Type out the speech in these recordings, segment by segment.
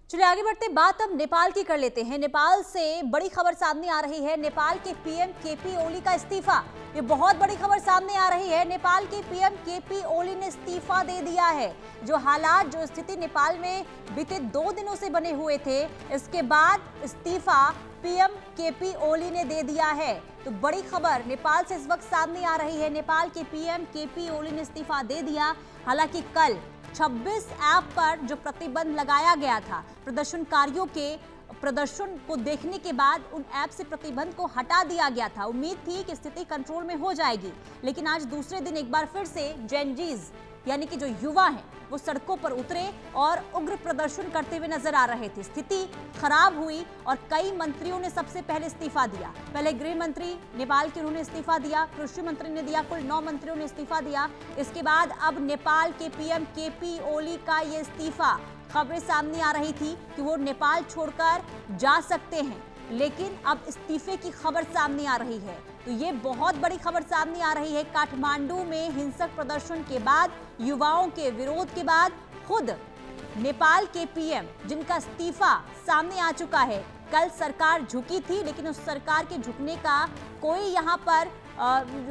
चलिए आगे बढ़ते, बात अब नेपाल की कर लेते हैं। नेपाल से बड़ी खबर सामने आ रही है। नेपाल के पीएम केपी ओली का इस्तीफा, ये बहुत बड़ी खबर सामने आ रही है। नेपाल के पीएम केपी ओली ने इस्तीफा दे दिया है। जो हालात, जो स्थिति नेपाल में बीते 2 दिनों से बने हुए थे, इसके बाद इस्तीफा पीएम केपी ओली ने दे दिया है। तो बड़ी खबर नेपाल से इस वक्त सामने आ रही है। नेपाल के पीएम केपी ओली ने इस्तीफा दे दिया। हालांकि कल 26 ऐप पर जो प्रतिबंध लगाया गया था, प्रदर्शनकारियों के प्रदर्शन को देखने के बाद उन ऐप से प्रतिबंध को हटा दिया गया था। उम्मीद थी कि स्थिति कंट्रोल में हो जाएगी, लेकिन आज दूसरे दिन एक बार फिर से जेनजीज यानी कि जो युवा हैं वो सड़कों पर उतरे और उग्र प्रदर्शन करते हुए नजर आ रहे थे। स्थिति खराब हुई और कई मंत्रियों ने सबसे पहले इस्तीफा दिया। पहले गृह मंत्री नेपाल के, उन्होंने इस्तीफा दिया, कृषि मंत्री ने दिया, कुल 9 मंत्रियों ने इस्तीफा दिया। इसके बाद अब नेपाल के पीएम केपी ओली का ये इस्तीफा, खबरें सामने आ रही थी कि वो नेपाल छोड़कर जा सकते हैं, लेकिन अब इस्तीफे की खबर सामने आ रही है। तो ये बहुत बड़ी खबर सामने आ रही है। काठमांडू में हिंसक प्रदर्शन के बाद, युवाओं के विरोध के बाद, खुद नेपाल के पीएम जिनका इस्तीफा सामने आ चुका है। कल सरकार झुकी थी, लेकिन उस सरकार के झुकने का कोई यहाँ पर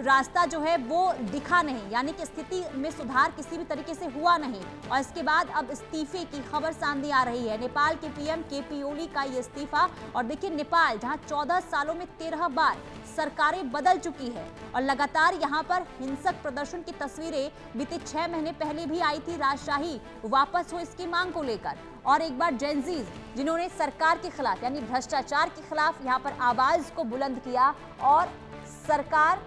रास्ता जो है वो दिखा नहीं, यानी कि स्थिति में सुधार किसी भी तरीके से हुआ नहीं। और इसके बाद अब इस्तीफे की खबर सामने आ रही है। नेपाल के पीएम केपी ओली का ये इस्तीफा। और देखिए, नेपाल जहां 14 सालों में 13 बार सरकारें बदल चुकी है और लगातार यहां पर हिंसक प्रदर्शन की तस्वीरें बीते 6 महीने पहले भी आई थी। राजशाही वापस हो, इसकी मांग को लेकर। और एक बार जेनजीज जिन्होंने सरकार के खिलाफ यानी भ्रष्टाचार के खिलाफ यहां पर आवाज को बुलंद किया और सरकार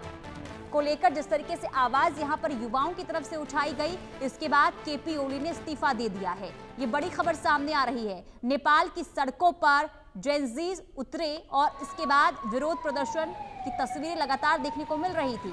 को लेकर जिस तरीके से आवाज यहां पर युवाओं की तरफ से उठाई गई, इसके बाद केपी ओली ने इस्तीफा दे दिया है। ये बड़ी खबर सामने आ रही है। नेपाल की सड़कों पर जेनजीज उतरे और इसके बाद विरोध प्रदर्शन की तस्वीरें लगातार देखने को मिल रही थी।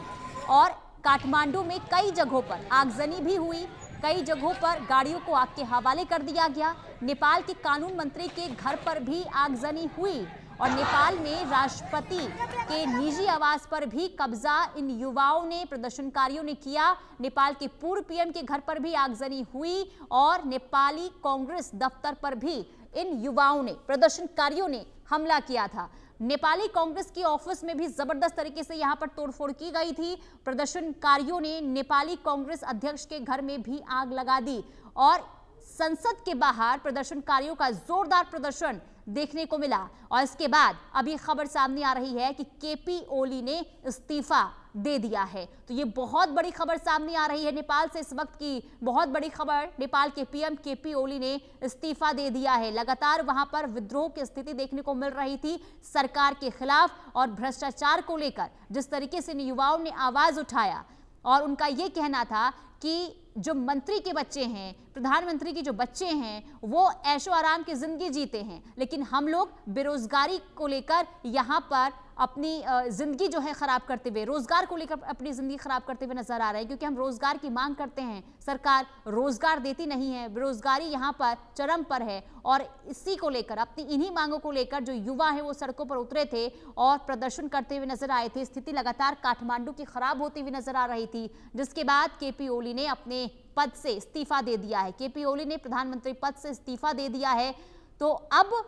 और काठमांडू में कई जगहों पर आगजनी भी हुई, कई जगहों पर गाड़ियों को आग के हवाले कर दिया गया। नेपाल के कानून मंत्री के घर पर भी आगजनी हुई और नेपाल में राष्ट्रपति के निजी आवास पर भी कब्जा इन युवाओं ने, प्रदर्शनकारियों ने किया। नेपाल के पूर्व पीएम के घर पर भी आगजनी हुई और नेपाली कांग्रेस दफ्तर पर भी इन युवाओं ने, प्रदर्शनकारियों ने हमला किया था। नेपाली कांग्रेस की ऑफिस में भी जबरदस्त तरीके से यहां पर तोड़फोड़ की गई थी। प्रदर्शनकारियों ने नेपाली कांग्रेस अध्यक्ष के घर में भी आग लगा दी और संसद के बाहर प्रदर्शनकारियों का जोरदार प्रदर्शन देखने को मिला। और इसके बाद अभी खबर सामने आ रही है कि केपी ओली ने इस्तीफा दे दिया है। तो ये बहुत बड़ी खबर सामने आ रही है नेपाल से। इस वक्त की बहुत बड़ी खबर, नेपाल के पीएम केपी ओली ने इस्तीफा दे दिया है। लगातार वहां पर विद्रोह की स्थिति देखने को मिल रही थी सरकार के खिलाफ और भ्रष्टाचार को लेकर जिस तरीके से युवाओं ने आवाज उठाया। और उनका ये कहना था कि जो मंत्री के बच्चे हैं, प्रधानमंत्री के जो बच्चे हैं, वो ऐशो आराम की जिंदगी जीते हैं, लेकिन हम लोग बेरोजगारी को लेकर यहाँ पर अपनी जिंदगी जो है खराब करते हुए, रोजगार को लेकर अपनी जिंदगी खराब करते हुए नजर आ रहे हैं, क्योंकि हम रोजगार की मांग करते हैं, सरकार रोजगार देती नहीं है, बेरोजगारी यहाँ पर चरम पर है। और इसी को लेकर, अपनी इन्हीं मांगों को लेकर जो युवा है वो सड़कों पर उतरे थे और प्रदर्शन करते हुए नजर आए थे। स्थिति लगातार काठमांडू की खराब होती हुई नजर आ रही थी, जिसके बाद केपी ओली ने अपने पद से इस्तीफा दे दिया है। केपी ओली ने प्रधानमंत्री पद से इस्तीफा दे दिया है। तो अब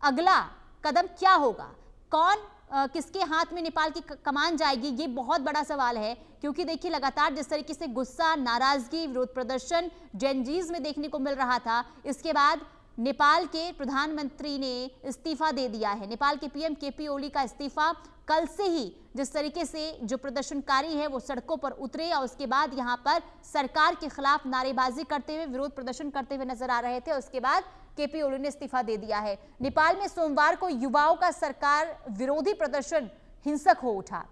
अगला कदम क्या होगा, कौन किसके हाथ में नेपाल की कमान जाएगी, ये बहुत बड़ा सवाल है। क्योंकि देखिए, लगातार जिस तरीके से गुस्सा, नाराजगी, विरोध प्रदर्शन जेनजीज में देखने को मिल रहा था, इसके बाद नेपाल के प्रधानमंत्री ने इस्तीफा दे दिया है। नेपाल के पीएम केपी ओली का इस्तीफा कल से ही जिस तरीके से जो प्रदर्शनकारी है वो सड़कों पर उतरे और उसके बाद यहाँ पर सरकार के खिलाफ नारेबाजी करते हुए, विरोध प्रदर्शन करते हुए नजर आ रहे थे। उसके बाद केपी ओली ने इस्तीफा दे दिया है। नेपाल में सोमवार को युवाओं का सरकार विरोधी प्रदर्शन हिंसक हो उठा।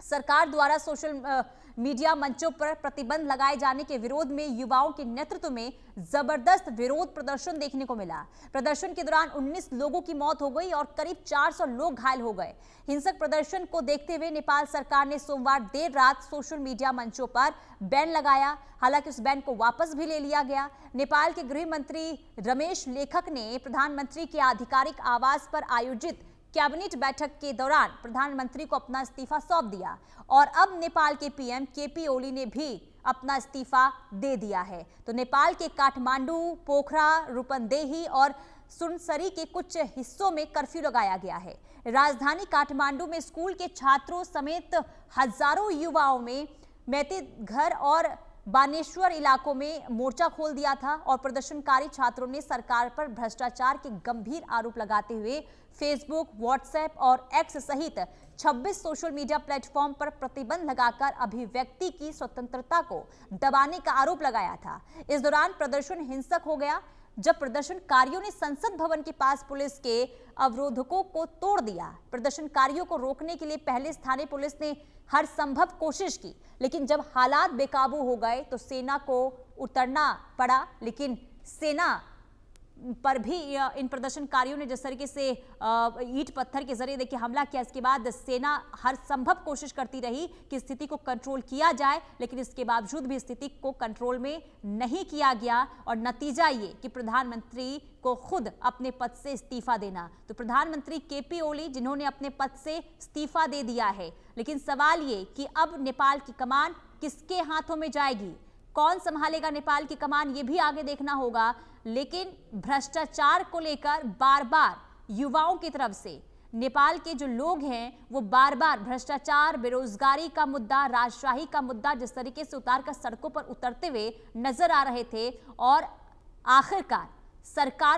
सरकार द्वारा सोशल मीडिया मंचों पर प्रतिबंध लगाए जाने के विरोध में युवाओं के नेतृत्व में जबरदस्त विरोध प्रदर्शन देखने को मिला। प्रदर्शन के दौरान 19 लोगों की मौत हो गई और करीब 400 लोग घायल हो गए। हिंसक प्रदर्शन को देखते हुए नेपाल सरकार ने सोमवार देर रात सोशल मीडिया मंचों पर बैन लगाया। हालांकि उस बैन को वापस भी ले लिया गया। नेपाल के गृह मंत्री रमेश लेखक ने प्रधानमंत्री के आधिकारिक आवास पर आयोजित कैबिनेट बैठक के दौरान प्रधानमंत्री को अपना इस्तीफा सौंप दिया और अब नेपाल के पीएम केपी ओली ने भी अपना इस्तीफा दे दिया है। तो नेपाल के काठमांडू, पोखरा, रूपन्देही और सुनसरी के कुछ हिस्सों में कर्फ्यू लगाया गया है। राजधानी काठमांडू में स्कूल के छात्रों समेत हजारों युवाओं में मैतीघर और बानेश्वर इलाकों में मोर्चा खोल दिया था और प्रदर्शनकारी छात्रों ने सरकार पर भ्रष्टाचार के गंभीर आरोप लगाते हुए फेसबुक, व्हाट्सएप और एक्स सहित 26 सोशल मीडिया प्लेटफॉर्म पर प्रतिबंध लगाकर अभिव्यक्ति की स्वतंत्रता को दबाने का आरोप लगाया था। इस दौरान प्रदर्शन हिंसक हो गया जब प्रदर्शनकारियों ने संसद भवन के पास पुलिस के अवरोधकों को तोड़ दिया। प्रदर्शनकारियों को रोकने के लिए पहले स्थानीय पुलिस ने हर संभव कोशिश की, लेकिन जब हालात बेकाबू हो गए तो सेना को उतरना पड़ा। लेकिन सेना पर भी इन प्रदर्शनकारियों ने जिस तरीके से ईंट पत्थर के जरिए देखिए हमला किया, इसके बाद सेना हर संभव कोशिश करती रही कि स्थिति को कंट्रोल किया जाए, लेकिन इसके बावजूद भी स्थिति को कंट्रोल में नहीं किया गया और नतीजा ये कि प्रधानमंत्री को खुद अपने पद से इस्तीफा देना। तो प्रधानमंत्री केपी ओली जिन्होंने अपने पद से इस्तीफा दे दिया है, लेकिन सवाल ये कि अब नेपाल की कमान किसके हाथों में जाएगी, कौन संभालेगा नेपाल की कमान, ये भी आगे देखना होगा। लेकिन भ्रष्टाचार को लेकर बार बार युवाओं की तरफ से नेपाल के जो लोग हैं वो बार बार भ्रष्टाचार, बेरोजगारी का मुद्दा, राजशाही का मुद्दा जिस तरीके से उतारकर सड़कों पर उतरते हुए नजर आ रहे थे और आखिरकार सरकार